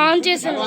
On చేశాను.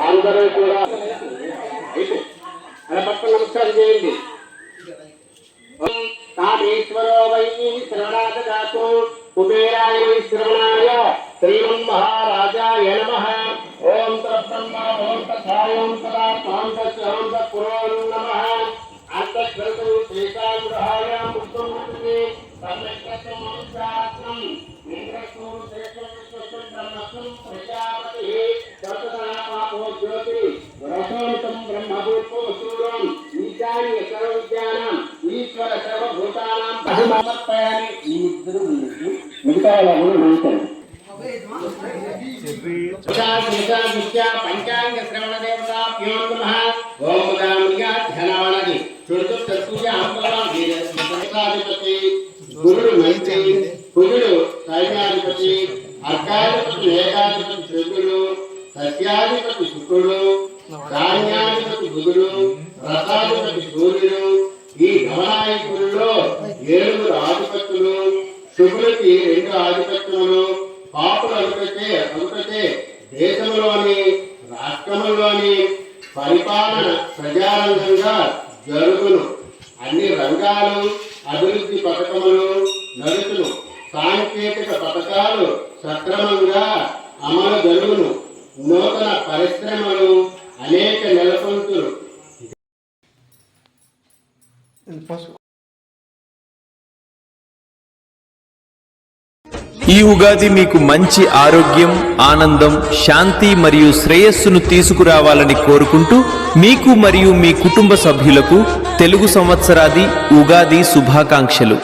అందరూ కూడా పక్కన నమస్కారం చేయండి. కామేశ్వరో వై శ్రవణాదాతు కుబేరాయ శ్రవణాయ శ్రీమన్ మహారాజాయ నమః. ఓం తత్బ్రహ్మ ఓం తథాయం సదా కాంతస్యాం పురోన్ నమః. అంతఃగ్రంథం శేషాగ్రహాయ ముక్తముక్తి సమ్యక్తం శాస్త్రం ఇంద్రస్సు శేషం విశ్వస్తం బ్రహ్మస్తం ప్రజాపతి సర్వసనాపాపో జ్యోతి రసోతం బ్రహ్మభూతో సూర్యం ఈశాన్య సర్వవిద్యానాం ఈశ్వర సర్వభూతానాం సమర్పయామి. ఈ ఇద్దరు మిగతా పంచాంగ శ్రవణ దేవతాభ్యో నమః. ఓం ధనావనది చుడుతూర్యాధిపతి గురుడు మంచి కుజుడు సైన్యాధిపతి అర్కాధిపతి ఏకాధిపతి చంద్రుడు సస్యాధిపతి శుక్రుడు ధాన్యాధిపతి బుధుడు రసాధిపతి సూర్యుడు. ఈ గమనాయకుల్లో 7 ఆధిపత్యులు, శుభులకి 2 ఆధిపత్యములు. పాపులు అనుకతే దేశంలోని రాష్ట్రంలోని పరిపాలన ప్రజారంగంగా జరుగును. అన్ని రంగాలు అభివృద్ధి పథకములు నడుచును. సాంకేతిక పథకాలు సక్రమంగా అమలు జరుగును. నూతన పరిశ్రమలు అనేక నెలకొల్తులు. ఈ ఉగాది మీకు మంచి ఆరోగ్యం, ఆనందం, శాంతి మరియు శ్రేయస్సును తీసుకురావాలని కోరుకుంటూ మీకు మరియు మీ కుటుంబ సభ్యులకు తెలుగు సంవత్సరాది ఉగాది శుభాకాంక్షలు.